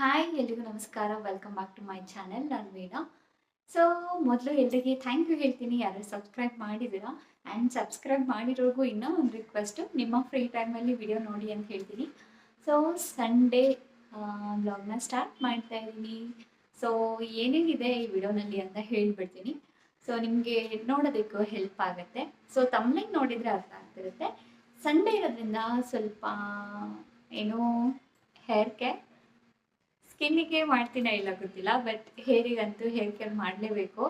Hi ಎಲ್ರಿಗೂ ನಮಸ್ಕಾರ. Welcome back to my channel. ನಾನು ವೀಣಾ. ಸೊ ಮೊದಲು ಎಲ್ರಿಗೆ ಥ್ಯಾಂಕ್ ಯು ಹೇಳ್ತೀನಿ, ಯಾರು ಸಬ್ಸ್ಕ್ರೈಬ್ ಮಾಡಿದ್ದೀರಾ. ಆ್ಯಂಡ್ ಸಬ್ಸ್ಕ್ರೈಬ್ ಮಾಡಿರೋರ್ಗೂ ಇನ್ನೂ ಒಂದು ರಿಕ್ವೆಸ್ಟು, ನಿಮ್ಮ ಫ್ರೀ ಟೈಮಲ್ಲಿ ವಿಡಿಯೋ ನೋಡಿ ಅಂತ ಹೇಳ್ತೀನಿ. ಸೊ ಸಂಡೇ ಬ್ಲಾಗ್ನ ಸ್ಟಾರ್ಟ್ ಮಾಡ್ತಾ ಇದ್ದೀನಿ. ಸೊ ಏನೇನಿದೆ ಈ ವಿಡಿಯೋನಲ್ಲಿ ಅಂತ ಹೇಳ್ಬಿಡ್ತೀನಿ. ಸೊ ನಿಮಗೆ ನೋಡೋದಕ್ಕೂ ಹೆಲ್ಪ್ ಆಗುತ್ತೆ. ಸೊ ತಮ್ಮನೇಗೆ ನೋಡಿದರೆ ಅರ್ಥ ಆಗ್ತಿರುತ್ತೆ. ಸಂಡೇ ಇರೋದ್ರಿಂದ ಸ್ವಲ್ಪ ಏನೋ ಹೇರ್ ಕೇರ್, ಸ್ಕಿನ್ನಿಗೆ ಮಾಡ್ತೀನ ಇಲ್ಲ ಗೊತ್ತಿಲ್ಲ, ಬಟ್ ಹೇರಿಗಂತೂ ಹೇರ್ ಕೇರ್ ಮಾಡಲೇಬೇಕು.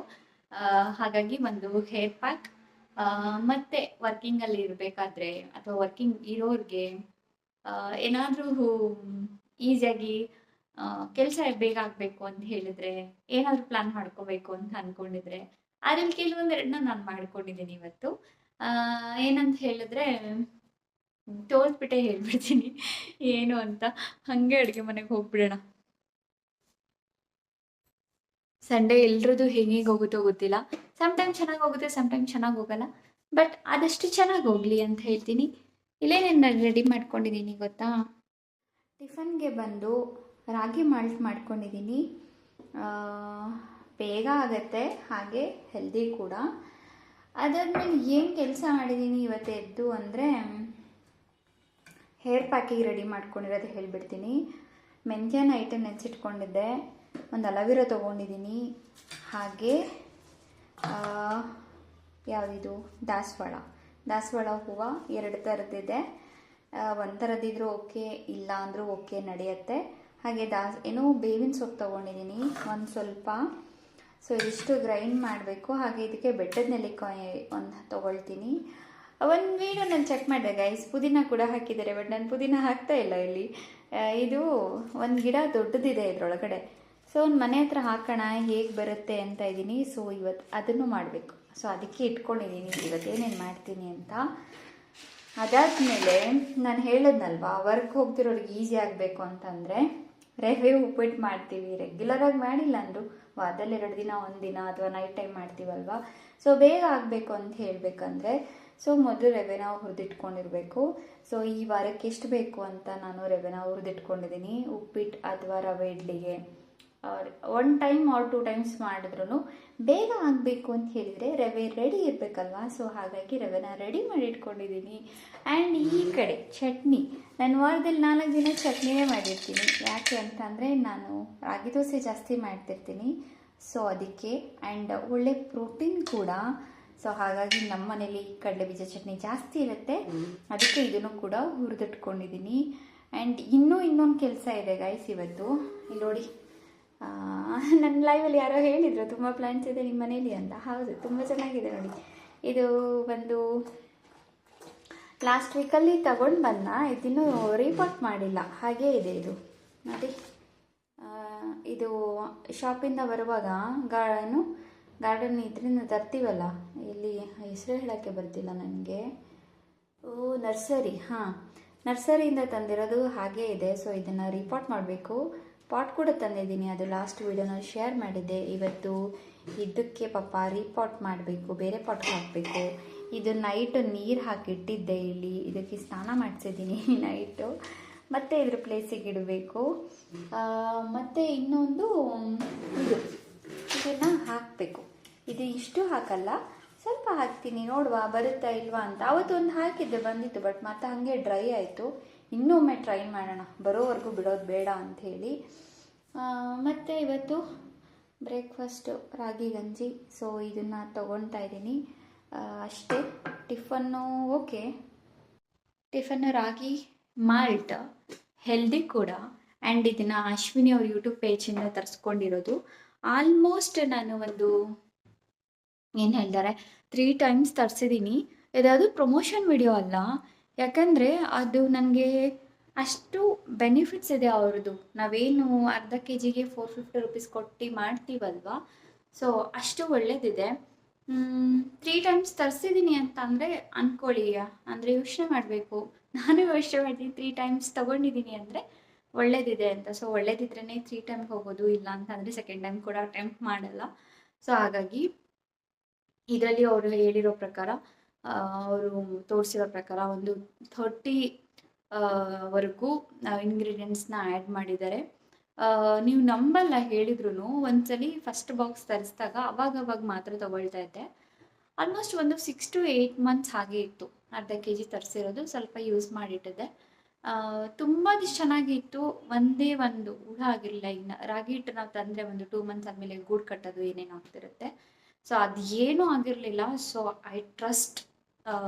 ಹಾಗಾಗಿ ಒಂದು ಹೇರ್ ಪ್ಯಾಕ್, ಮತ್ತು ವರ್ಕಿಂಗಲ್ಲಿ ಇರಬೇಕಾದ್ರೆ ಅಥವಾ ವರ್ಕಿಂಗ್ ಇರೋರಿಗೆ ಏನಾದರೂ ಈಸಿಯಾಗಿ ಕೆಲಸ ಬೇಗ ಆಗಬೇಕು ಅಂತ ಹೇಳಿದರೆ, ಏನಾದರೂ ಪ್ಲ್ಯಾನ್ ಮಾಡ್ಕೋಬೇಕು ಅಂತ ಅಂದ್ಕೊಂಡಿದ್ರೆ ಅದ್ರಲ್ಲಿ ಕೆಲವೊಂದೆರಡನ್ನ ನಾನು ಮಾಡ್ಕೊಂಡಿದ್ದೀನಿ ಇವತ್ತು. ಏನಂತ ಹೇಳಿದ್ರೆ ತೋರಿಸ್ಬಿಟ್ಟೆ ಹೇಳ್ಬಿಡ್ತೀನಿ ಏನು ಅಂತ. ಹಾಗೆ ಅಡುಗೆ ಮನೆಗೆ ಹೋಗ್ಬಿಡೋಣ. ಸಂಡೇ ಎಲ್ರದ್ದು ಹೇಗೆ ಹೋಗುತ್ತೋ ಗೊತ್ತಿಲ್ಲ. ಸಮ್ಟೈಮ್ ಚೆನ್ನಾಗಿ ಹೋಗುತ್ತೆ, ಸಮ್ಟೈಮ್ ಚೆನ್ನಾಗಿ ಹೋಗಲ್ಲ. ಬಟ್ ಆದಷ್ಟು ಚೆನ್ನಾಗಿ ಹೋಗಲಿ ಅಂತ ಹೇಳ್ತೀನಿ. ಇಲ್ಲೇನೇನು ನಾನು ರೆಡಿ ಮಾಡ್ಕೊಂಡಿದ್ದೀನಿ ಗೊತ್ತಾ? ಟಿಫನ್ಗೆ ಬಂದು ರಾಗಿ ಮಾಲ್ಟ್ ಮಾಡ್ಕೊಂಡಿದ್ದೀನಿ. ಬೇಗ ಆಗುತ್ತೆ, ಹಾಗೆ ಹೆಲ್ದಿ ಕೂಡ. ಅದಾದ್ಮೇಲೆ ಏನು ಕೆಲಸ ಮಾಡಿದ್ದೀನಿ ಇವತ್ತು ಎದ್ದು ಅಂದರೆ, ಹೇರ್ ಪ್ಯಾಕಿಗೆ ರೆಡಿ ಮಾಡ್ಕೊಂಡಿರೋದು ಹೇಳ್ಬಿಡ್ತೀನಿ. ಮೆಂತ್ಯ ನೈಟ್ ನೆನೆಸಿಟ್ಕೊಂಡಿದ್ದೆ, ಒಂದು ಅಲವಿರ ತೊಗೊಂಡಿದ್ದೀನಿ, ಹಾಗೆ ಯಾವುದಿದು ದಾಸವಾಳ ಹೂವು 2 ಥರದ್ದಿದೆ. ಒಂದು ಥರದ್ದಿದ್ರೂ ಓಕೆ, ಇಲ್ಲ ಅಂದರೂ ಓಕೆ, ನಡೆಯುತ್ತೆ. ಹಾಗೆ ಏನೋ ಬೇವಿನ ಸೊಪ್ಪು ತೊಗೊಂಡಿದ್ದೀನಿ ಒಂದು ಸ್ವಲ್ಪ. ಸೊ ಇದಿಷ್ಟು ಗ್ರೈಂಡ್ ಮಾಡಬೇಕು. ಹಾಗೆ ಇದಕ್ಕೆ ಬೆಟ್ಟದ ನೆಲ್ಲಿಕಾಯಿ ಒಂದು ತೊಗೊಳ್ತೀನಿ. ಒಂದು ವೀಡಿಯೋ ನಾನು ಚೆಕ್ ಮಾಡಿದೆ ಗೈಸ್, ಪುದೀನ ಕೂಡ ಹಾಕಿದ್ದಾರೆ, ಬಟ್ ನಾನು ಪುದೀನ ಹಾಕ್ತಾ ಇಲ್ಲ ಇಲ್ಲಿ. ಇದು ಒಂದು ಗಿಡ ದೊಡ್ಡದಿದೆ ಇದರೊಳಗಡೆ. ಸೊ ಒಂದು ಮನೆ ಹತ್ರ ಹಾಕೋಣ, ಹೇಗೆ ಬರುತ್ತೆ ಅಂತ ಇದ್ದೀನಿ. ಸೊ ಇವತ್ತು ಅದನ್ನು ಮಾಡಬೇಕು. ಸೊ ಅದಕ್ಕೆ ಇಟ್ಕೊಂಡಿದ್ದೀನಿ ಇವತ್ತೇನೇನು ಮಾಡ್ತೀನಿ ಅಂತ. ಅದಾದಮೇಲೆ ನಾನು ಹೇಳಿದ್ನಲ್ವಾ, ವರ್ಕ್ ಹೋಗ್ತಿರೋರಿಗೆ ಈಸಿ ಆಗಬೇಕು ಅಂತಂದರೆ ರವೆ ಉಪ್ಪಿಟ್ಟು ಮಾಡ್ತೀವಿ. ರೆಗ್ಯುಲರಾಗಿ ಮಾಡಿಲ್ಲ ಅಂದರು ವಾರದಲ್ಲಿ 2 ದಿನ, 1 ದಿನ ಅಥವಾ ನೈಟ್ ಟೈಮ್ ಮಾಡ್ತೀವಲ್ವ. ಸೊ ಬೇಗ ಆಗಬೇಕು ಅಂತ ಹೇಳಬೇಕಂದ್ರೆ, ಸೊ ಮೊದಲು ರವೆನ ಹುರಿದಿಟ್ಕೊಂಡಿರಬೇಕು. ಸೊ ಈ ವಾರಕ್ಕೆ ಎಷ್ಟು ಬೇಕು ಅಂತ ನಾನು ರವೆನ ಹುರಿದಿಟ್ಕೊಂಡಿದ್ದೀನಿ. ಉಪ್ಪಿಟ್ಟು ಅಥವಾ ರವೆ ಇಡ್ಲಿಗೆ 1 ಟೈಮ್ ಆರ್ 2 ಟೈಮ್ಸ್ ಮಾಡಿದ್ರು ಬೇಗ ಆಗಬೇಕು ಅಂತ ಹೇಳಿದರೆ ರವೆ ರೆಡಿ ಇರಬೇಕಲ್ವಾ. ಸೊ ಹಾಗಾಗಿ ರವೆನ ರೆಡಿ ಮಾಡಿ ಇಟ್ಕೊಂಡಿದ್ದೀನಿ. ಆ್ಯಂಡ್ ಈ ಕಡೆ ಚಟ್ನಿ, ನಾನು ವಾರದಲ್ಲಿ 4 ದಿನ ಚಟ್ನಿನೇ ಮಾಡಿರ್ತೀನಿ. ಯಾಕೆ ಅಂತಂದರೆ ನಾನು ರಾಗಿ ದೋಸೆ ಜಾಸ್ತಿ ಮಾಡ್ತಿರ್ತೀನಿ, ಸೊ ಅದಕ್ಕೆ. ಆ್ಯಂಡ್ ಒಳ್ಳೆ ಪ್ರೋಟೀನ್ ಕೂಡ. ಸೊ ಹಾಗಾಗಿ ನಮ್ಮ ಮನೇಲಿ ಕಡಲೆ ಬೀಜ ಚಟ್ನಿ ಜಾಸ್ತಿ ಇರುತ್ತೆ, ಅದಕ್ಕೆ ಇದನ್ನು ಕೂಡ ಹುರಿದಿಟ್ಕೊಂಡಿದ್ದೀನಿ. ಆ್ಯಂಡ್ ಇನ್ನೊಂದು ಕೆಲಸ ಇದೆ ಗೈಸ್ ಇವತ್ತು. ಇಲ್ಲಿ ನೋಡಿ, ನನ್ನ ಲೈವಲ್ಲಿ ಯಾರೋ ಹೇಳಿದರು ತುಂಬ ಪ್ಲ್ಯಾನ್ಸ್ ಇದೆ ನಿಮ್ಮ ಮನೇಲಿ ಅಂತ. ಹೌದು, ತುಂಬ ಚೆನ್ನಾಗಿದೆ ನೋಡಿ. ಇದು ಒಂದು ಲಾಸ್ಟ್ ವೀಕಲ್ಲಿ ತಗೊಂಡು ಬಂದ, ಇದನ್ನು ರೀಪಾಟ್ ಮಾಡಿಲ್ಲ, ಹಾಗೇ ಇದೆ ಇದು ನೋಡಿ. ಇದು ಶಾಪಿಂದ ಬರುವಾಗ ಗಾರ್ಡನ್ ಇದರಿಂದ ತರ್ತೀವಲ್ಲ, ಇಲ್ಲಿ ಹೆಸರು ಹೇಳೋಕ್ಕೆ ಬರ್ತಿಲ್ಲ ನನಗೆ. ನರ್ಸರಿ, ನರ್ಸರಿಯಿಂದ ತಂದಿರೋದು ಹಾಗೇ ಇದೆ. ಸೊ ಇದನ್ನು ರೀಪಾಟ್ ಮಾಡಬೇಕು. ಪಾಟ್ ಕೂಡ ತಂದಿದ್ದೀನಿ, ಅದು ಲಾಸ್ಟ್ ವೀಡಿಯೋನಲ್ಲಿ ಶೇರ್ ಮಾಡಿದ್ದೆ. ಇವತ್ತು ಇದಕ್ಕೆ ಪಾಪ ರೀಪಾಟ್ ಮಾಡಬೇಕು, ಬೇರೆ ಪಾಟ್ ಹಾಕಬೇಕು. ಇದು ನೈಟು ನೀರು ಹಾಕಿಟ್ಟಿದ್ದೆ ಇಲ್ಲಿ, ಇದಕ್ಕೆ ಸ್ನಾನ ಮಾಡಿಸಿದ್ದೀನಿ ನೈಟು. ಮತ್ತು ಇದ್ರ ಪ್ಲೇಸಿಗೆ ಇಡಬೇಕು. ಮತ್ತು ಇನ್ನೊಂದು ಇದನ್ನು ಹಾಕಬೇಕು. ಇದು ಇಷ್ಟು ಹಾಕಲ್ಲ, ಸ್ವಲ್ಪ ಹಾಕ್ತೀನಿ, ನೋಡುವ ಬರುತ್ತಾ ಇಲ್ವಾ ಅಂತ. ಅವತ್ತೊಂದು ಹಾಕಿದ್ದೆ, ಬಂದಿತ್ತು, ಬಟ್ ಮತ್ತೆ ಹಾಗೆ ಡ್ರೈ ಆಯಿತು. ಇನ್ನೊಮ್ಮೆ ಟ್ರೈ ಮಾಡೋಣ, ಬರೋವರೆಗೂ ಬಿಡೋದು ಬೇಡ ಅಂಥೇಳಿ. ಮತ್ತು ಇವತ್ತು ಬ್ರೇಕ್ಫಾಸ್ಟು ರಾಗಿ ಗಂಜಿ. ಸೊ ಇದನ್ನು ತೊಗೊಳ್ತಾ ಇದ್ದೀನಿ ಅಷ್ಟೇ. ಟಿಫನ್ನು ಓಕೆ, ಟಿಫನ್ನು ರಾಗಿ ಮಾಲ್ಟ್, ಹೆಲ್ದಿ ಕೂಡ. ಆ್ಯಂಡ್ ಇದನ್ನು ಅಶ್ವಿನಿ ಅವ್ರ ಯೂಟ್ಯೂಬ್ ಪೇಜಿಂದ ತರಿಸ್ಕೊಂಡಿರೋದು. ಆಲ್ಮೋಸ್ಟ್ ನಾನು ಏನು ಹೇಳ್ತಾರೆ 3 ಟೈಮ್ಸ್ ತರಿಸಿದ್ದೀನಿ. ಇದಾವುದು ಪ್ರಮೋಷನ್ ವಿಡಿಯೋ ಅಲ್ಲ, ಯಾಕಂದರೆ ಅದು ನನಗೆ ಅಷ್ಟು ಬೆನಿಫಿಟ್ಸ್ ಇದೆ ಅವ್ರದ್ದು. ನಾವೇನು ಅರ್ಧ KGಗೆ 450 ರುಪೀಸ್ ಕೊಟ್ಟು ಮಾಡ್ತೀವಲ್ವ, ಸೊ ಅಷ್ಟು ಒಳ್ಳೇದಿದೆ. 3 ಟೈಮ್ಸ್ ತರಿಸಿದ್ದೀನಿ ಅಂತ ಅಂದರೆ ಅಂದ್ಕೊಳ್ಳಿ, ಅಂದರೆ ಯೋಚನೆ ಮಾಡಬೇಕು. ನಾನು ಯೋಚನೆ ಮಾಡ್ತೀನಿ, 3 ಟೈಮ್ಸ್ ತೊಗೊಂಡಿದ್ದೀನಿ ಅಂದರೆ ಒಳ್ಳೇದಿದೆ ಅಂತ. ಸೊ ಒಳ್ಳೇದಿದ್ರೇ 3 ಟೈಮ್ಗೆ ಹೋಗೋದು, ಇಲ್ಲ ಅಂತಂದರೆ ಸೆಕೆಂಡ್ ಟೈಮ್ ಕೂಡ ಅಟೆಂಪ್ಟ್ ಮಾಡಲ್ಲ. ಸೊ ಹಾಗಾಗಿ ಇದರಲ್ಲಿ ಅವರು ಹೇಳಿರೋ ಪ್ರಕಾರ, ಅವರು ತೋರಿಸಿರೋ ಪ್ರಕಾರ ಒಂದು 30 ವರೆಗೂ ಇಂಗ್ರೀಡಿಯೆಂಟ್ಸ್ನ ಆ್ಯಡ್ ಮಾಡಿದ್ದಾರೆ. ನೀವು ನಂಬಲ್ಲ ಹೇಳಿದ್ರು ಒಂದ್ಸಲಿ ಫಸ್ಟ್ ಬಾಕ್ಸ್ ತರಿಸಿದಾಗ ಅವಾಗ ಮಾತ್ರ ತಗೊಳ್ತಾ ಇದ್ದೆ. ಆಲ್ಮೋಸ್ಟ್ ಒಂದು 6 to 8 ಮಂತ್ಸ್ ಹಾಗೆ ಇತ್ತು. ಅರ್ಧ kg ತರಿಸಿರೋದು, ಸ್ವಲ್ಪ ಯೂಸ್ ಮಾಡಿಟ್ಟಿದ್ದೆ. ತುಂಬ ಚೆನ್ನಾಗಿತ್ತು. ಒಂದೇ ಒಂದು ಹುಳ ಆಗಿರಲಿಲ್ಲ. ಇನ್ನು ರಾಗಿ ಹಿಟ್ಟು ನಾವು ತಂದರೆ ಒಂದು 2 ಮಂತ್ಸ್ ಆದಮೇಲೆ ಗೂಡು ಕಟ್ಟೋದು ಏನೇನು ಆಗ್ತಿರುತ್ತೆ. ಸೊ ಅದು ಏನೂ ಆಗಿರಲಿಲ್ಲ. So I trust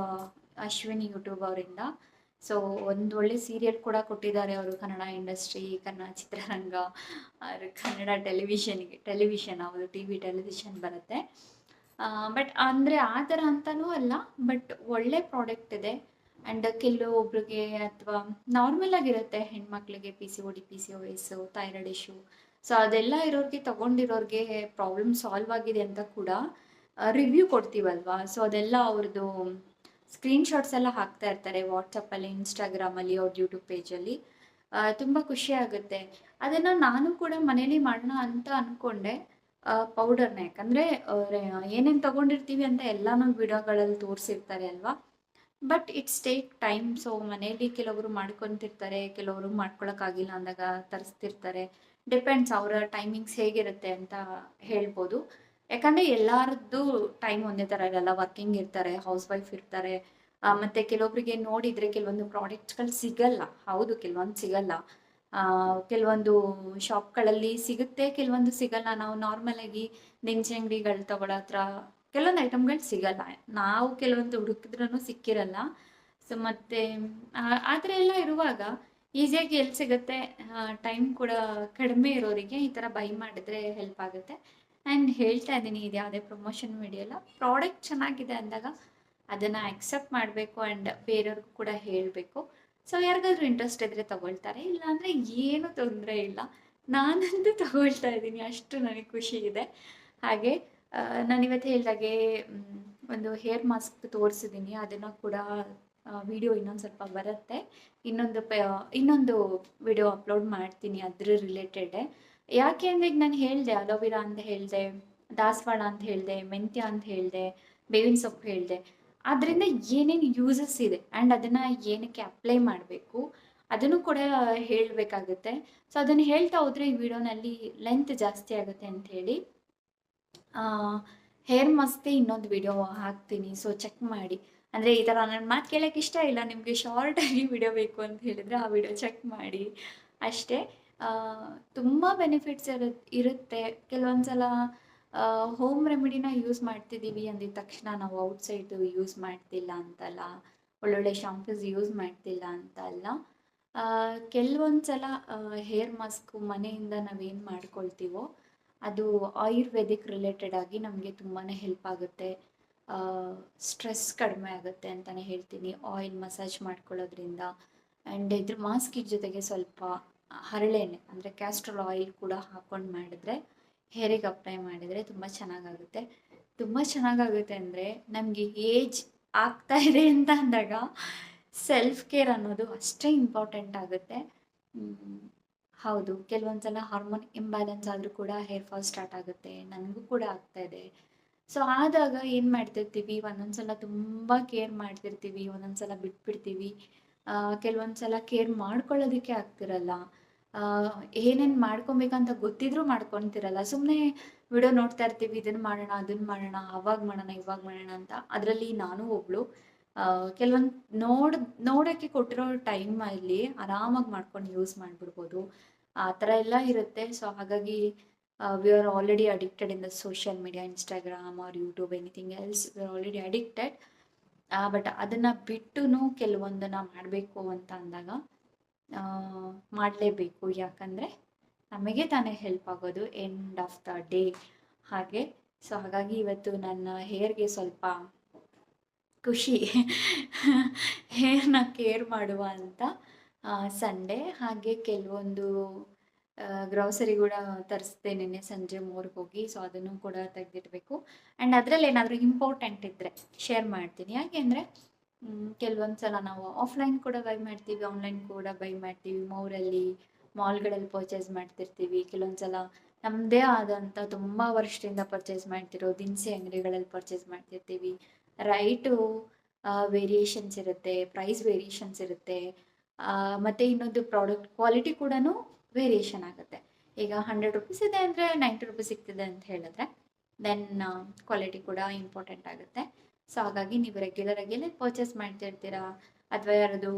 Ashwini YouTube ಅವರಿಂದ. ಸೊ ಒಂದು ಒಳ್ಳೆ ಸೀರಿಯಲ್ ಕೂಡ ಕೊಟ್ಟಿದ್ದಾರೆ ಅವರು, ಕನ್ನಡ ಇಂಡಸ್ಟ್ರಿ, ಕನ್ನಡ ಚಿತ್ರರಂಗ, ಕನ್ನಡ ಟೆಲಿವಿಷನ್ ಅವರು ಟೆಲಿವಿಷನ್ ಬರುತ್ತೆ. ಬಟ್ ಅಂದರೆ ಆ ಥರ ಅಂತಲೂ ಅಲ್ಲ, ಬಟ್ ಒಳ್ಳೆ ಪ್ರಾಡಕ್ಟ್ ಇದೆ. ಆ್ಯಂಡ್ ಕೆಲವೊಬ್ರಿಗೆ ಅಥವಾ ನಾರ್ಮಲ್ ಆಗಿರುತ್ತೆ ಹೆಣ್ಮಕ್ಳಿಗೆ PCOD, PCOS, thyroid issue, so ಅದೆಲ್ಲ ಇರೋರಿಗೆ, ತೊಗೊಂಡಿರೋರಿಗೆ ಪ್ರಾಬ್ಲಮ್ ಸಾಲ್ವ್ ಆಗಿದೆ ಅಂತ ಕೂಡ ರಿವ್ಯೂ ಕೊಡ್ತೀವಲ್ವಾ. ಸೊ ಅದೆಲ್ಲ ಅವ್ರದ್ದು ಸ್ಕ್ರೀನ್ಶಾಟ್ಸ್ ಎಲ್ಲ ಹಾಕ್ತಾ ಇರ್ತಾರೆ ವಾಟ್ಸಪ್ಪಲ್ಲಿ, ಇನ್ಸ್ಟಾಗ್ರಾಮಲ್ಲಿ, ಅವ್ರ ಯೂಟ್ಯೂಬ್ ಪೇಜಲ್ಲಿ. ತುಂಬ ಖುಷಿ ಆಗುತ್ತೆ. ಅದನ್ನು ನಾನು ಕೂಡ ಮನೇಲಿ ಮಾಡೋಣ ಅಂತ ಅಂದ್ಕೊಂಡೆ, ಪೌಡರ್ನ. ಯಾಕಂದರೆ ಏನೇನು ತೊಗೊಂಡಿರ್ತೀವಿ ಅಂತ ಎಲ್ಲನೂ ವಿಡಿಯೋಗಳಲ್ಲಿ ತೋರಿಸಿರ್ತಾರೆ ಅಲ್ವಾ. But it's take time. So ಮನೇಲಿ ಕೆಲವರು ಮಾಡ್ಕೊತಿರ್ತಾರೆ, ಕೆಲವರು ಮಾಡ್ಕೊಳಕ್ಕಾಗಿಲ್ಲ ಅಂದಾಗ ತರಿಸ್ತಿರ್ತಾರೆ. ಡಿಪೆಂಡ್ಸ್ ಅವರ ಟೈಮಿಂಗ್ಸ್ ಹೇಗಿರುತ್ತೆ ಅಂತ ಹೇಳ್ಬೋದು. ಯಾಕಂದರೆ ಎಲ್ಲರದ್ದು ಟೈಮ್ ಒಂದೇ ಥರ ಇರಲ್ಲ. ವರ್ಕಿಂಗ್ ಇರ್ತಾರೆ, ಹೌಸ್ ವೈಫ್ ಇರ್ತಾರೆ. ಮತ್ತು ಕೆಲವೊಬ್ಬರಿಗೆ ನೋಡಿದರೆ ಕೆಲವೊಂದು ಪ್ರಾಡಕ್ಟ್ಸ್ಗಳು ಸಿಗಲ್ಲ. ಹೌದು, ಕೆಲವೊಂದು ಸಿಗಲ್ಲ. ಕೆಲವೊಂದು ಶಾಪ್ಗಳಲ್ಲಿ ಸಿಗುತ್ತೆ, ಕೆಲವೊಂದು ಸಿಗಲ್ಲ. ನಾವು ನಾರ್ಮಲಾಗಿ ದಿನಸಿ ಅಂಗಡಿಗಳು ತಗೊಳ್ಳೋ ಹತ್ರ ಕೆಲವೊಂದು ಐಟಮ್ಗಳು ಸಿಗಲ್ಲ. ನಾವು ಕೆಲವೊಂದು ಹುಡುಕಿದ್ರೂ ಸಿಕ್ಕಿರಲ್ಲ. ಸೊ ಮತ್ತು ಆ ಥರ ಎಲ್ಲ ಇರುವಾಗ ಈಸಿಯಾಗಿ ಎಲ್ಲಿ ಸಿಗುತ್ತೆ, ಟೈಮ್ ಕೂಡ ಕಡಿಮೆ ಇರೋರಿಗೆ ಈ ಥರ ಬೈ ಮಾಡಿದ್ರೆ ಹೆಲ್ಪ್ ಆಗುತ್ತೆ. ಆ್ಯಂಡ್ ಹೇಳ್ತಾ ಇದ್ದೀನಿ, ಇದು ಯಾವುದೇ ಪ್ರಮೋಷನ್ ವಿಡಿಯೋ ಅಲ್ಲ. ಪ್ರಾಡಕ್ಟ್ ಚೆನ್ನಾಗಿದೆ ಅಂದಾಗ ಅದನ್ನು ಅಕ್ಸೆಪ್ಟ್ ಮಾಡಬೇಕು ಆ್ಯಂಡ್ ಬೇರೆಯವ್ರಿಗೂ ಕೂಡ ಹೇಳಬೇಕು. ಸೊ ಯಾರಿಗಾದ್ರೂ ಇಂಟ್ರೆಸ್ಟ್ ಇದ್ದರೆ ತಗೊಳ್ತಾರೆ, ಇಲ್ಲಾಂದರೆ ಏನೂ ತೊಂದರೆ ಇಲ್ಲ. ನಾನಂತೂ ತಗೊಳ್ತಾ ಇದ್ದೀನಿ, ಅಷ್ಟು ನನಗೆ ಖುಷಿ ಇದೆ. ಹಾಗೆ ನಾನಿವತ್ತು ಹೇಳಿದಾಗೆ ಒಂದು ಹೇರ್ ಮಾಸ್ಕ್ ತೋರಿಸಿದ್ದೀನಿ, ಅದನ್ನು ಕೂಡ ವಿಡಿಯೋ ಇನ್ನೊಂದು ಸ್ವಲ್ಪ ಬರುತ್ತೆ. ಇನ್ನೊಂದು ವಿಡಿಯೋ ಅಪ್ಲೋಡ್ ಮಾಡ್ತೀನಿ ಅದ್ರ ರಿಲೇಟೆಡೇ. ಯಾಕೆ ಅಂದರೆ ಈಗ ನಾನು ಹೇಳಿದೆ, ಅಲೋವೆರಾ ಅಂತ ಹೇಳಿದೆ, ದಾಸವಾಳ ಅಂತ ಹೇಳಿದೆ, ಮೆಂತ್ಯ ಅಂತ ಹೇಳಿದೆ, ಬೇವಿನ ಸೊಪ್ಪು ಹೇಳಿದೆ. ಅದರಿಂದ ಏನೇನು ಯೂಸಸ್ ಇದೆ ಆ್ಯಂಡ್ ಅದನ್ನು ಏನಕ್ಕೆ ಅಪ್ಲೈ ಮಾಡಬೇಕು ಅದನ್ನು ಕೂಡ ಹೇಳಬೇಕಾಗುತ್ತೆ. ಸೊ ಅದನ್ನು ಹೇಳ್ತಾ ಹೋದರೆ ಈ ವಿಡಿಯೋನಲ್ಲಿ ಲೆಂತ್ ಜಾಸ್ತಿ ಆಗುತ್ತೆ ಅಂಥೇಳಿ ಹೇರ್ ಮಾಸ್ಕ್ದೇ ಇನ್ನೊಂದು ವಿಡಿಯೋ ಹಾಕ್ತೀನಿ. ಸೊ ಚೆಕ್ ಮಾಡಿ. ಅಂದರೆ ಈ ಥರ ನನ್ನ ಮಾತು ಕೇಳೋಕ್ಕೆ ಇಷ್ಟ ಇಲ್ಲ, ನಿಮಗೆ ಶಾರ್ಟಾಗಿ ವಿಡಿಯೋ ಬೇಕು ಅಂತ ಹೇಳಿದರೆ ಆ ವಿಡಿಯೋ ಚೆಕ್ ಮಾಡಿ ಅಷ್ಟೇ. ತುಂಬ ಬೆನಿಫಿಟ್ಸ್ ಇರುತ್ತೆ. ಕೆಲವೊಂದು ಸಲ ಹೋಮ್ ರೆಮಿಡಿನ ಯೂಸ್ ಮಾಡ್ತಿದ್ದೀವಿ ಅಂದಿದ ತಕ್ಷಣ ನಾವು ಔಟ್ಸೈಡು ಯೂಸ್ ಮಾಡ್ತಿಲ್ಲ ಅಂತಲ್ಲ, ಒಳ್ಳೊಳ್ಳೆ ಶಾಂಪೂಸ್ ಯೂಸ್ ಮಾಡ್ತಿಲ್ಲ ಅಂತ ಅಲ್ಲ. ಕೆಲವೊಂದು ಸಲ ಹೇರ್ ಮಾಸ್ಕು ಮನೆಯಿಂದ ನಾವೇನು ಮಾಡ್ಕೊಳ್ತೀವೋ ಅದು ಆಯುರ್ವೇದಿಕ್ ರಿಲೇಟೆಡ್ ಆಗಿ ನಮಗೆ ತುಂಬಾ ಹೆಲ್ಪ್ ಆಗುತ್ತೆ. ಸ್ಟ್ರೆಸ್ ಕಡಿಮೆ ಆಗುತ್ತೆ ಅಂತಲೇ ಹೇಳ್ತೀನಿ ಆಯಿಲ್ ಮಸಾಜ್ ಮಾಡ್ಕೊಳ್ಳೋದ್ರಿಂದ. ಆ್ಯಂಡ್ ಇದ್ರ ಮಾಸ್ಕಿನ ಜೊತೆಗೆ ಸ್ವಲ್ಪ ಹರಳೆಣ್ಣೆ ಅಂದರೆ ಕ್ಯಾಸ್ಟ್ರಾಲ್ ಆಯಿಲ್ ಕೂಡ ಹಾಕ್ಕೊಂಡು ಮಾಡಿದ್ರೆ, ಹೇರಿಗೆ ಅಪ್ಲೈ ಮಾಡಿದರೆ ತುಂಬ ಚೆನ್ನಾಗಾಗುತ್ತೆ. ತುಂಬ ಚೆನ್ನಾಗಾಗುತ್ತೆ ಅಂದರೆ ನಮಗೆ ಏಜ್ ಆಗ್ತಾ ಇದೆ ಅಂತ ಅಂದಾಗ ಸೆಲ್ಫ್ ಕೇರ್ ಅನ್ನೋದು ಅಷ್ಟೇ ಇಂಪಾರ್ಟೆಂಟ್ ಆಗುತ್ತೆ. ಹೌದು, ಕೆಲವೊಂದು ಸಲ ಹಾರ್ಮೋನ್ ಇಂಬ್ಯಾಲೆನ್ಸ್ ಆದರೂ ಕೂಡ ಹೇರ್ ಫಾಲ್ ಸ್ಟಾರ್ಟ್ ಆಗುತ್ತೆ. ನನಗೂ ಕೂಡ ಆಗ್ತಾಯಿದೆ. ಸೊ ಆದಾಗ ಏನು ಮಾಡ್ತಿರ್ತೀವಿ, ಒಂದೊಂದು ಸಲ ತುಂಬ ಕೇರ್ ಮಾಡ್ತಿರ್ತೀವಿ, ಒಂದೊಂದು ಸಲ ಬಿಟ್ಬಿಡ್ತೀವಿ. ಕೆಲವೊಂದು ಸಲ ಕೇರ್ ಮಾಡ್ಕೊಳ್ಳೋದಕ್ಕೆ ಆಗ್ತಿರಲ್ಲ. ಏನೇನು ಮಾಡ್ಕೊಬೇಕಂತ ಗೊತ್ತಿದ್ರೂ ಮಾಡ್ಕೊತಿರಲ್ಲ. ಸುಮ್ಮನೆ ವಿಡಿಯೋ ನೋಡ್ತಾ ಇರ್ತೀವಿ, ಇದನ್ನು ಮಾಡೋಣ, ಅದನ್ನು ಮಾಡೋಣ, ಅವಾಗ ಮಾಡೋಣ, ಇವಾಗ ಮಾಡೋಣ ಅಂತ. ಅದರಲ್ಲಿ ನಾನು ಒಬ್ಬಳು. ಕೆಲವೊಂದು ನೋಡೋಕ್ಕೆ ಕೊಟ್ಟಿರೋ ಟೈಮಲ್ಲಿ ಆರಾಮಾಗಿ ಮಾಡ್ಕೊಂಡು ಯೂಸ್ ಮಾಡಿಬಿಡ್ಬೋದು. ಆ ಥರ ಎಲ್ಲ ಇರುತ್ತೆ. ಸೊ ಹಾಗಾಗಿ we are already addicted in the social media, Instagram or YouTube, anything else, we are already addicted. But ಅದನ್ನು ಬಿಟ್ಟು ಕೆಲವೊಂದನ್ನು ಮಾಡಬೇಕು ಅಂತ ಅಂದಾಗ ಮಾಡಲೇಬೇಕು. ಯಾಕಂದರೆ ನಮಗೆ ತಾನೇ ಹೆಲ್ಪ್ ಆಗೋದು ಎಂಡ್ ಆಫ್ ದ ಡೇ. ಹಾಗೆ ಸೊ ಹಾಗಾಗಿ ಇವತ್ತು ನನ್ನ ಹೇರ್ಗೆ ಸ್ವಲ್ಪ ಖುಷಿ ಹೇರ್ನ ಕೇರ್ ಮಾಡುವ ಅಂತ ಸಂಡೇ. ಹಾಗೆ ಕೆಲವೊಂದು ಗ್ರಾಸರಿ ಕೂಡ ತರಿಸ್ದೆ ನಿನ್ನೆ ಸಂಜೆ 3ಕ್ಕೆ ಹೋಗಿ. ಸೊ ಅದನ್ನು ಕೂಡ ತೆಗೆದಿಡಬೇಕು. ಆ್ಯಂಡ್ ಅದರಲ್ಲಿ ಏನಾದರೂ ಇಂಪಾರ್ಟೆಂಟ್ ಇದ್ದರೆ ಶೇರ್ ಮಾಡ್ತೀನಿ. ಯಾಕೆ ಅಂದರೆ ಕೆಲವೊಂದು ಸಲ ನಾವು ಆಫ್ಲೈನ್ ಕೂಡ ಬೈ ಮಾಡ್ತೀವಿ, ಆನ್ಲೈನ್ ಕೂಡ ಬೈ ಮಾಡ್ತೀವಿ. ಮಾಲ್ಗಳಲ್ಲಿ ಪರ್ಚೇಸ್ ಮಾಡ್ತಿರ್ತೀವಿ. ಕೆಲವೊಂದು ಸಲ ನಮ್ಮದೇ ಆದಂಥ ತುಂಬ ವರ್ಷದಿಂದ ಪರ್ಚೇಸ್ ಮಾಡ್ತಿರೋ ದಿನಸಿ ಅಂಗಡಿಗಳಲ್ಲಿ ಪರ್ಚೇಸ್ ಮಾಡ್ತಿರ್ತೀವಿ. ರೈಟು ವೇರಿಯೇಷನ್ಸ್ ಇರುತ್ತೆ, ಪ್ರೈಸ್ ವೇರಿಯೇಷನ್ಸ್ ಇರುತ್ತೆ. ಮತ್ತು ಇನ್ನೊಂದು ಪ್ರಾಡಕ್ಟ್ ಕ್ವಾಲಿಟಿ ಕೂಡ ವೇರಿಯೇಷನ್ ಆಗುತ್ತೆ. ಈಗ 100 ರುಪೀಸ್ ಇದೆ ಅಂದರೆ 90 ರುಪೀಸ್ ಸಿಗ್ತಿದೆ ಅಂತ ಹೇಳಿದ್ರೆ ದೆನ್ ಕ್ವಾಲಿಟಿ ಕೂಡ ಇಂಪಾರ್ಟೆಂಟ್ ಆಗುತ್ತೆ. ಸೊ ಹಾಗಾಗಿ ನೀವು ರೆಗ್ಯುಲರ್ ಪರ್ಚೇಸ್ ಮಾಡ್ತಿರ್ತೀರಾ ಅಥವಾ ಯಾರದು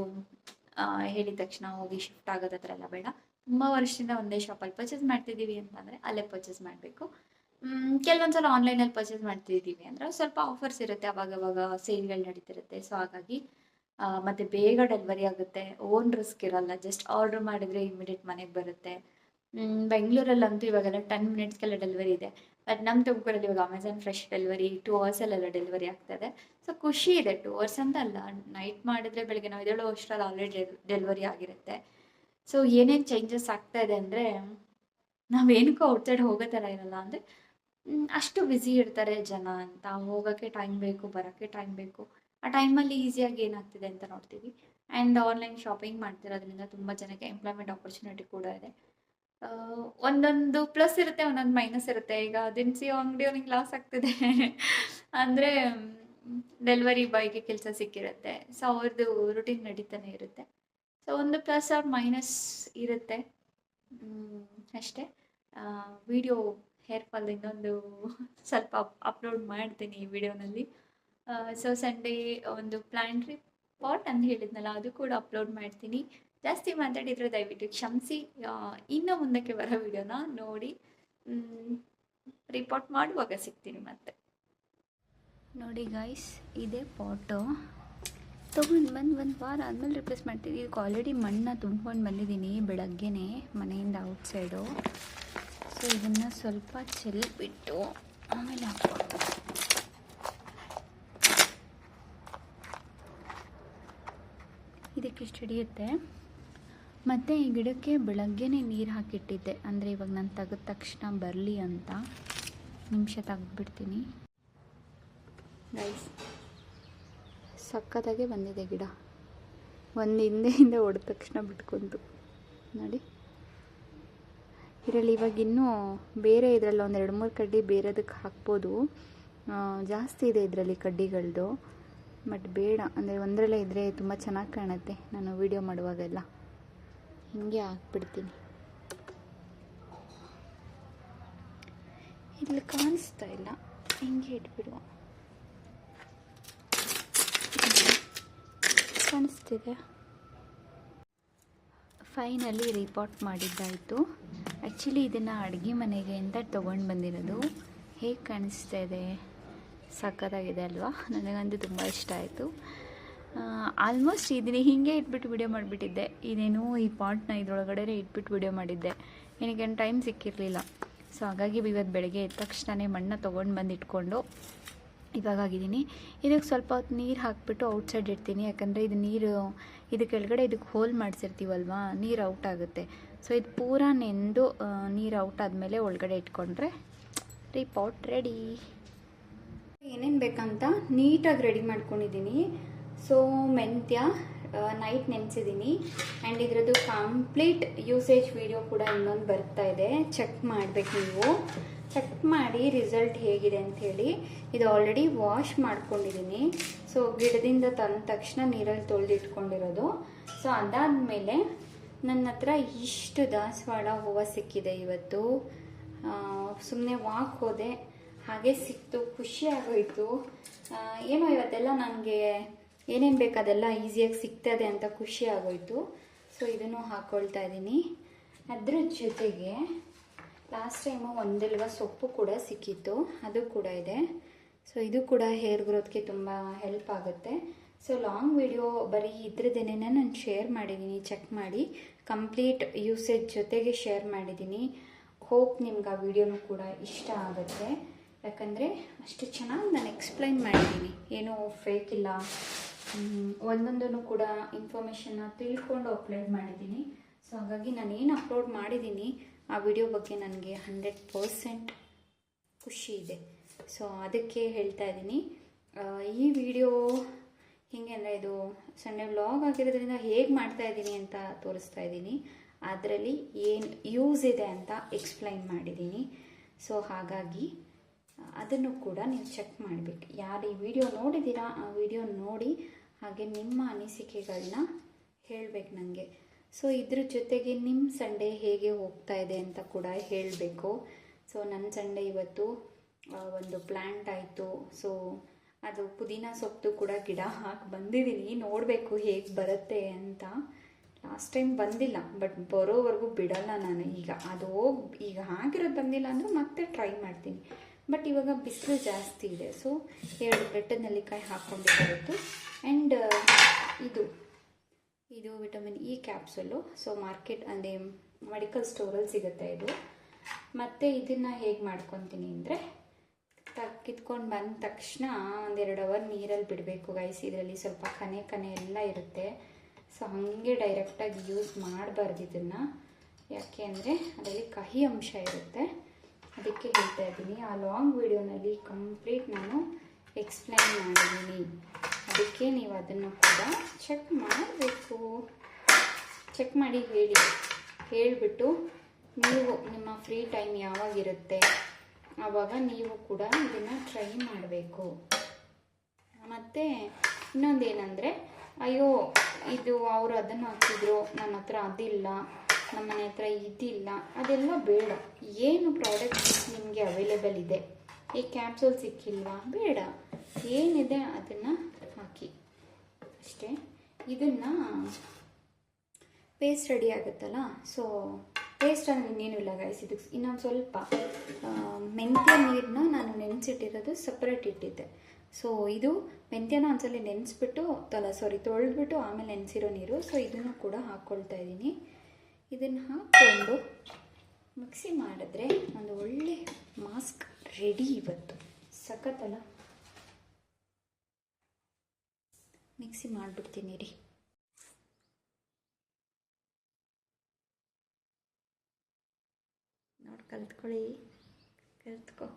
ಹೇಳಿದ ತಕ್ಷಣ ಹೋಗಿ ಶಿಫ್ಟ್ ಆಗೋದು ಆ ಥರ ಎಲ್ಲ ಬೇಡ. ತುಂಬ ವರ್ಷದಿಂದ ಒಂದೇ ಶಾಪಲ್ಲಿ ಪರ್ಚೇಸ್ ಮಾಡ್ತಿದ್ದೀವಿ ಅಂತಂದರೆ ಅಲ್ಲೇ ಪರ್ಚೇಸ್ ಮಾಡಬೇಕು. ಕೆಲವೊಂದು ಸಲ ಆನ್ಲೈನಲ್ಲಿ ಪರ್ಚೇಸ್ ಮಾಡ್ತಿದ್ದೀವಿ ಅಂದರೆ ಸ್ವಲ್ಪ ಆಫರ್ಸ್ ಇರುತ್ತೆ, ಅವಾಗವಾಗ ಸೇಲ್ಗಳು ನಡೀತಿರುತ್ತೆ. ಸೊ ಹಾಗಾಗಿ ಮತ್ತು ಬೇಗ ಡೆಲಿವರಿ ಆಗುತ್ತೆ, ಓನ್ ರಿಸ್ಕ್ ಇರಲ್ಲ, ಜಸ್ಟ್ ಆರ್ಡ್ರ್ ಮಾಡಿದರೆ ಇಮಿಡಿಯೇಟ್ ಮನೆಗೆ ಬರುತ್ತೆ. ಬೆಂಗಳೂರಲ್ಲಂತೂ ಇವಾಗೆಲ್ಲ 10 ಮಿನಿಟ್ಸ್ಗೆಲ್ಲ ಡೆಲಿವರಿ ಇದೆ. ಬಟ್ ನಮ್ಮ ತುಮಕೂರಲ್ಲಿ ಇವಾಗ ಅಮೆಝಾನ್ ಫ್ರೆಶ್ ಡೆಲಿವರಿ 2 ಅವರ್ಸಲ್ಲೆಲ್ಲ ಡೆಲಿವರಿ ಆಗ್ತದೆ. ಸೊ ಖುಷಿ ಇದೆ. 2 ಅವರ್ಸ್ ಅಂತ ಅಲ್ಲ, ನೈಟ್ ಮಾಡಿದರೆ ಬೆಳಗ್ಗೆ ನಾವು ಎದ್ದೇಳೋ ಅಷ್ಟರಲ್ಲಿ ಆಲ್ರೆಡಿ ಡೆಲಿವರಿ ಆಗಿರುತ್ತೆ. ಸೊ ಏನೇನು ಚೇಂಜಸ್ ಆಗ್ತಾ ಇದೆ ಅಂದರೆ ನಾವೇನಕ್ಕೂ ಔಟ್ಸೈಡ್ ಹೋಗೋ ಥರ ಇರಲ್ಲ. ಅಂದರೆ ಅಷ್ಟು ಬ್ಯುಸಿ ಇರ್ತಾರೆ ಜನ ಅಂತ, ಹೋಗೋಕ್ಕೆ ಟೈಮ್ ಬೇಕು, ಬರೋಕ್ಕೆ ಟೈಮ್ ಬೇಕು. ಆ ಟೈಮಲ್ಲಿ ಈಸಿಯಾಗಿ ಏನಾಗ್ತಿದೆ ಅಂತ ನೋಡ್ತೀವಿ. ಆ್ಯಂಡ್ ಆನ್ಲೈನ್ ಶಾಪಿಂಗ್ ಮಾಡ್ತಿರೋದ್ರಿಂದ ತುಂಬ ಜನಕ್ಕೆ ಎಂಪ್ಲಾಯ್ಮೆಂಟ್ ಆಪರ್ಚುನಿಟಿ ಕೂಡ ಇದೆ. ಒಂದೊಂದು ಪ್ಲಸ್ ಇರುತ್ತೆ, ಒಂದೊಂದು ಮೈನಸ್ ಇರುತ್ತೆ. ಈಗ ದಿನಸಿ ಅಂಗಡಿಯವ್ರಿಗೆ ಲಾಸ್ ಆಗ್ತಿದೆ ಅಂದರೆ ಡೆಲಿವರಿ ಬಾಯ್ಗೆ ಕೆಲಸ ಸಿಕ್ಕಿರುತ್ತೆ. ಸೊ ಅವ್ರದ್ದು ರುಟೀನ್ ನಡೀತಾನೆ ಇರುತ್ತೆ. ಸೊ ಒಂದು ಪ್ಲಸ್ ಆರ್ ಮೈನಸ್ ಇರುತ್ತೆ ಅಷ್ಟೇ. ವಿಡಿಯೋ ಹೇರ್ ಫಾಲ್ ಇನ್ನೊಂದು ಸ್ವಲ್ಪ ಅಪ್ಲೋಡ್ ಮಾಡ್ತೀನಿ ಈ ವಿಡಿಯೋನಲ್ಲಿ. ಸೊ ಸಂಡೇ ಒಂದು ಪ್ಲಾಂಟ್ರಿ ಪಾಟ್ ಅಂತ ಹೇಳಿದ್ನಲ್ಲ, ಅದು ಕೂಡ ಅಪ್ಲೋಡ್ ಮಾಡ್ತೀನಿ. ಜಾಸ್ತಿ ಮಾತಾಡಿದರೆ ದಯವಿಟ್ಟು ಕ್ಷಮಿಸಿ. ಇನ್ನು ಮುಂದಕ್ಕೆ ಬರೋ ವಿಡಿಯೋನ ನೋಡಿ ರಿಪೋರ್ಟ್ ಮಾಡುವಾಗ ಸಿಗ್ತೀನಿ ಮತ್ತೆ. ನೋಡಿ ಗೈಸ್, ಇದೇ ಪಾಟು ತೊಗೊಂಡು ಬಂದು 1 ವಾರ ಆದಮೇಲೆ ರಿಪ್ಲೇಸ್ ಮಾಡ್ತೀನಿ. ಇದಕ್ಕೆ ಆಲ್ರೆಡಿ ಮಣ್ಣು ತುಂಬ್ಕೊಂಡು ಬಂದಿದ್ದೀನಿ ಬೆಳಗ್ಗೆನೇ ಮನೆಯಿಂದ ಔಟ್ಸೈಡು. ಸೊ ಇದನ್ನು ಸ್ವಲ್ಪ ಚೆಲ್ಬಿಟ್ಟು ಆಮೇಲೆ ಹಾಕ್ಬೋದು. ಇದಕ್ಕೆ ಇಷ್ಟು ಹಿಡಿಯುತ್ತೆ. ಮತ್ತು ಈ ಗಿಡಕ್ಕೆ ಬೆಳಗ್ಗೆನೇ ನೀರು ಹಾಕಿಟ್ಟಿದ್ದೆ, ಅಂದರೆ ಇವಾಗ ನಾನು ತೆಗೆದ ತಕ್ಷಣ ಬರಲಿ ಅಂತ. ನಿಮಿಷ ತೆಗೆದ್ಬಿಡ್ತೀನಿ ಗೈಸ್. ಸಕ್ಕತ್ತಾಗೆ ಬಂದಿದೆ ಗಿಡ. ಒಂದು ಹಿಂದೆ ಹೊಡೆದ ತಕ್ಷಣ ಬಿಟ್ಕೊಂತು ನೋಡಿ. ಇದರಲ್ಲಿ ಇವಾಗ ಇನ್ನೂ ಬೇರೆ ಇದರಲ್ಲಿ ಒಂದು 2-3 ಕಡ್ಡಿ ಬೇರೆದಕ್ಕೆ ಹಾಕ್ಬೋದು. ಜಾಸ್ತಿ ಇದೆ ಇದರಲ್ಲಿ ಕಡ್ಡಿಗಳದ್ದು. ಬಟ್ ಬೇಡ, ಅಂದರೆ ಒಂದರಲ್ಲೇ ಇದ್ದರೆ ತುಂಬ ಚೆನ್ನಾಗಿ ಕಾಣುತ್ತೆ. ನಾನು ವೀಡಿಯೋ ಮಾಡುವಾಗೆಲ್ಲ ಹಿಂಗೆ ಹಾಕ್ಬಿಡ್ತೀನಿ. ಇಲ್ಲಿ ಕಾಣಿಸ್ತಾ ಇಲ್ಲ, ಹಿಂಗೆ ಇಟ್ಬಿಡುವ. ಕಾಣಿಸ್ತಿದೆ. Finally report ಮಾಡಿದ್ದಾಯಿತು. ಆ್ಯಕ್ಚುಲಿ ಇದನ್ನು ಅಡುಗೆ ಮನೆಗೆ ಅಂತ ತೊಗೊಂಡು ಬಂದಿರೋದು. ಹೇಗೆ ಕಾಣಿಸ್ತಾ ಇದೆ? ಸಕ್ಕತ್ತಾಗಿದೆ ಅಲ್ವಾ? ನನಗಂತೂ ತುಂಬ ಇಷ್ಟ ಆಯಿತು. ಆಲ್ಮೋಸ್ಟ್ ಇದನ್ನ ಹೀಗೆ ಇಟ್ಬಿಟ್ಟು ವಿಡಿಯೋ ಮಾಡಿಬಿಟ್ಟಿದ್ದೆ. ಇದೇನು ಈ ಪಾಟ್ನ ಇದರೊಳಗಡೆ ಇಟ್ಬಿಟ್ಟು ವಿಡಿಯೋ ಮಾಡಿದ್ದೆ. ನನಗೆ ಟೈಮ್ ಸಿಕ್ಕಿರಲಿಲ್ಲ. ಸೊ ಹಾಗಾಗಿ ಇವತ್ತು ಬೆಳಗ್ಗೆ ಎದ್ದ ತಕ್ಷಣವೇ ಮಣ್ಣು ತೊಗೊಂಡು ಬಂದು ಇಟ್ಕೊಂಡು ಇವಾಗಾಗಿದ್ದೀನಿ. ಇದಕ್ಕೆ ಸ್ವಲ್ಪ ಹೊತ್ತು ನೀರು ಹಾಕಿಬಿಟ್ಟು ಔಟ್ಸೈಡ್ ಇಡ್ತೀನಿ. ಯಾಕಂದರೆ ಇದು ನೀರು ಇದು ಕೆಳಗಡೆ ಇದಕ್ಕೆ ಹೋಲ್ ಮಾಡಿಸಿರ್ತೀವಲ್ವ, ನೀರು ಔಟ್ ಆಗುತ್ತೆ. ಸೊ ಇದು ಪೂರಾ ನೆಂದು ನೀರು ಔಟ್ ಆದಮೇಲೆ ಒಳಗಡೆ ಇಟ್ಕೊಂಡ್ರೆ ರಿಪೋರ್ಟ್ ರೆಡಿ. ಏನೇನು ಬೇಕಂತ ನೀಟಾಗಿ ರೆಡಿ ಮಾಡ್ಕೊಂಡಿದ್ದೀನಿ. ಸೊ ಮೆಂತ್ಯ ನೈಟ್ ನೆನೆಸಿದ್ದೀನಿ. ಆ್ಯಂಡ್ ಇದರದ್ದು ಕಂಪ್ಲೀಟ್ ಯೂಸೇಜ್ ವಿಡಿಯೋ ಕೂಡ ಇನ್ನೊಂದು ಬರ್ತಾ ಇದೆ, ಚೆಕ್ ಮಾಡಬೇಕು ನೀವು. ಚೆಕ್ ಮಾಡಿ ರಿಸಲ್ಟ್ ಹೇಗಿದೆ ಅಂಥೇಳಿ. ಇದು ಆಲ್ರೆಡಿ ವಾಶ್ ಮಾಡ್ಕೊಂಡಿದ್ದೀನಿ. ಸೊ ಗಿಡದಿಂದ ತಂದ ತಕ್ಷಣ ನೀರಲ್ಲಿ ತೊಳೆದಿಟ್ಕೊಂಡಿರೋದು. ಸೊ ಅದಾದಮೇಲೆ ನನ್ನ ಹತ್ರ ಇಷ್ಟು ದಾಸವಾಳ ಹೂವು ಸಿಕ್ಕಿದೆ ಇವತ್ತು. ಸುಮ್ಮನೆ ವಾಕ್ ಹೋದೆ, ಹಾಗೆ ಸಿಕ್ತು, ಖುಷಿ ಆಗೋಯಿತು. ಏನೋ ಇವತ್ತೆಲ್ಲ ನನಗೆ ಏನೇನು ಬೇಕು ಅದೆಲ್ಲ ಈಸಿಯಾಗಿ ಸಿಗ್ತದೆ ಅಂತ ಖುಷಿ ಆಗೋಯಿತು. ಸೊ ಇದನ್ನು ಹಾಕ್ಕೊಳ್ತಾ ಇದ್ದೀನಿ. ಅದ್ರ ಜೊತೆಗೆ ಲಾಸ್ಟ್ ಟೈಮು ಒಂದೆಲ್ವ ಸೊಪ್ಪು ಕೂಡ ಸಿಕ್ಕಿತ್ತು, ಅದು ಕೂಡ ಇದೆ. ಸೊ ಇದು ಕೂಡ ಹೇರ್ ಗ್ರೋತ್ಗೆ ತುಂಬ ಹೆಲ್ಪ್ ಆಗುತ್ತೆ. ಸೊ ಲಾಂಗ್ ವಿಡಿಯೋ ಬರೀ ಇದ್ರದ್ದೇನೆ ನಾನು ಶೇರ್ ಮಾಡಿದ್ದೀನಿ, ಚೆಕ್ ಮಾಡಿ. ಕಂಪ್ಲೀಟ್ ಯೂಸೇಜ್ ಜೊತೆಗೆ ಶೇರ್ ಮಾಡಿದ್ದೀನಿ. ಹೋಪ್ ನಿಮ್ಗೆ ಆ ವಿಡಿಯೋನೂ ಕೂಡ ಇಷ್ಟ ಆಗುತ್ತೆ. ಯಾಕಂದರೆ ಅಷ್ಟು ಚೆನ್ನಾಗಿ ನಾನು ಎಕ್ಸ್ಪ್ಲೈನ್ ಮಾಡಿದ್ದೀನಿ, ಏನೂ ಫೇಕ್ ಇಲ್ಲ. ಒಂದೊಂದನ್ನು ಕೂಡ ಇನ್ಫಾರ್ಮೇಷನ್ನ ತಿಳ್ಕೊಂಡು ಅಪ್ಲೋಡ್ ಮಾಡಿದ್ದೀನಿ. ಸೊ ಹಾಗಾಗಿ ನಾನು ಏನು ಅಪ್ಲೋಡ್ ಮಾಡಿದ್ದೀನಿ ಆ ವಿಡಿಯೋ ಬಗ್ಗೆ ನನಗೆ 100% ಖುಷಿ ಇದೆ. ಸೊ ಅದಕ್ಕೆ ಹೇಳ್ತಾ ಇದ್ದೀನಿ. ಈ ವಿಡಿಯೋ ಹೀಗೆ ಅಂದರೆ ಇದು ಸಂಡೇ ವ್ಲಾಗ್ ಆಗಿರೋದ್ರಿಂದ ಹೇಗೆ ಮಾಡ್ತಾ ಇದ್ದೀನಿ ಅಂತ ತೋರಿಸ್ತಾ ಇದ್ದೀನಿ. ಅದರಲ್ಲಿ ಏನು ಯೂಸ್ ಇದೆ ಅಂತ ಎಕ್ಸ್ಪ್ಲೈನ್ ಮಾಡಿದ್ದೀನಿ. ಸೊ ಹಾಗಾಗಿ ಅದನ್ನು ಕೂಡ ನೀವು ಚೆಕ್ ಮಾಡಬೇಕು. ಯಾರು ಈ ವಿಡಿಯೋ ನೋಡಿದ್ದೀರಾ ಆ ವಿಡಿಯೋ ನೋಡಿ ಹಾಗೆ ನಿಮ್ಮ ಅನಿಸಿಕೆಗಳನ್ನ ಹೇಳಬೇಕು ನನಗೆ. ಸೊ ಇದ್ರ ಜೊತೆಗೆ ನಿಮ್ಮ ಸಂಡೇ ಹೇಗೆ ಹೋಗ್ತಾ ಇದೆ ಅಂತ ಕೂಡ ಹೇಳಬೇಕು. ಸೊ ನನ್ನ ಸಂಡೇ ಇವತ್ತು ಒಂದು ಪ್ಲ್ಯಾಂಟ್ ಆಯಿತು. ಸೊ ಅದು ಪುದೀನ ಸೊಪ್ಪು ಕೂಡ ಗಿಡ ಹಾಕಿ ಬಂದಿದ್ದೀನಿ, ನೋಡಬೇಕು ಹೇಗೆ ಬರುತ್ತೆ ಅಂತ. ಲಾಸ್ಟ್ ಟೈಮ್ ಬಂದಿಲ್ಲ, ಬಟ್ ಬರೋವರೆಗೂ ಬಿಡಲ್ಲ ನಾನು. ಈಗ ಹಾಕಿರೋದು ಬಂದಿಲ್ಲ ಅಂದರೆ ಮತ್ತೆ ಟ್ರೈ ಮಾಡ್ತೀನಿ. ಬಟ್ ಇವಾಗ ಬಿಸಿಲು ಜಾಸ್ತಿ ಇದೆ, ಸೊ 2 ಬೆಟ್ಟದ ನೆಲ್ಲಿಕಾಯಿ ಹಾಕ್ಕೊಂಡಿದ್ದಾಯಿತು. ಆ್ಯಂಡ್ ಇದು ವಿಟಮಿನ್ ಇ ಕ್ಯಾಪ್ಸುಲು. ಸೊ ಮಾರ್ಕೆಟ್ ಅಂದರೆ ಮೆಡಿಕಲ್ ಸ್ಟೋರಲ್ಲಿ ಸಿಗುತ್ತೆ ಇದು. ಮತ್ತು ಇದನ್ನು ಹೇಗೆ ಮಾಡ್ಕೊತೀನಿ ಅಂದರೆ, ಕಿತ್ಕೊಂಡು ಬಂದ ತಕ್ಷಣ 1-2 ಅವರ್ ನೀರಲ್ಲಿ ಬಿಡಬೇಕು ಗೈಸ್. ಇದರಲ್ಲಿ ಸ್ವಲ್ಪ ಕನೆ ಎಲ್ಲ ಇರುತ್ತೆ. ಸೊ ಹಾಗೆ ಡೈರೆಕ್ಟಾಗಿ ಯೂಸ್ ಮಾಡಬಾರ್ದು ಇದನ್ನು, ಯಾಕೆ ಅಂದರೆ ಅದರಲ್ಲಿ ಕಹಿ ಅಂಶ ಇರುತ್ತೆ. ಅದಕ್ಕೆ ಹೇಳ್ತಾ ಇದ್ದೀನಿ. ಆ ಲಾಂಗ್ ವಿಡಿಯೋನಲ್ಲಿ ಕಂಪ್ಲೀಟ್ ನಾನು ಎಕ್ಸ್ಪ್ಲೈನ್ ಮಾಡಿದ್ದೀನಿ. ಅದಕ್ಕೆ ನೀವು ಅದನ್ನು ಕೂಡ ಚೆಕ್ ಮಾಡಬೇಕು. ಚೆಕ್ ಮಾಡಿ ಹೇಳಿಬಿಟ್ಟು ನೀವು ನಿಮ್ಮ ಫ್ರೀ ಟೈಮ್ ಯಾವಾಗಿರುತ್ತೆ ಆವಾಗ ನೀವು ಕೂಡ ಇದನ್ನು ಟ್ರೈ ಮಾಡಬೇಕು. ಮತ್ತು ಇನ್ನೊಂದೇನೆಂದರೆ, ಅಯ್ಯೋ ಇದು ಅವರು ಅದನ್ನು ಹಾಕಿದ್ರು, ನಮ್ಮ ಹತ್ರ ಅದಿಲ್ಲ, ನಮ್ಮ ಮನೆ ಹತ್ರ ಇದಿಲ್ಲ, ಅದೆಲ್ಲ ಬೇಡ. ಏನು ಪ್ರಾಡಕ್ಟ್ ನಿಮಗೆ ಅವೈಲೇಬಲ್ ಇದೆ, ಈ ಕ್ಯಾಪ್ಸೂಲ್ ಸಿಕ್ಕಿಲ್ವಾ, ಬೇಡ, ಏನಿದೆ ಅದನ್ನು ಹಾಕಿ ಅಷ್ಟೇ. ಇದನ್ನು ಪೇಸ್ಟ್ ರೆಡಿ ಆಗುತ್ತಲ್ಲ, ಸೊ ಪೇಸ್ಟ್ ಅಂದರೆ ಇನ್ನೇನು ಇಲ್ಲ ಗೈಸ್. ಇದಕ್ಕೆ ಇನ್ನೊಂದು ಸ್ವಲ್ಪ ಮೆಂತ್ಯ ನೀರನ್ನ ನಾನು ನೆನೆಸಿಟ್ಟಿರೋದು ಸಪ್ರೇಟ್ ಇಟ್ಟಿದ್ದೆ. ಸೊ ಇದು ಮೆಂತ್ಯನ ಒಂದ್ಸಲ ನೆನೆಸ್ಬಿಟ್ಟು ತೊಳೆದ್ಬಿಟ್ಟು ಆಮೇಲೆ ನೆನೆಸಿರೋ ನೀರು. ಸೊ ಇದನ್ನು ಕೂಡ ಹಾಕ್ಕೊಳ್ತಾ ಇದ್ದೀನಿ. ಇದನ್ನು ಹಾಕ್ಕೊಂಡು ಮಿಕ್ಸಿ ಮಾಡಿದ್ರೆ ಒಂದು ಒಳ್ಳೆ ಮಾಸ್ಕ್ ರೆಡಿ. ಇವತ್ತು ಸಖತ್ತಲ್ಲ, ಮಿಕ್ಸಿ ಮಾಡಿಬಿಡ್ತೀನಿ ರೀ. ನೋಡಿ ಕಲ್ತ್ಕೊ.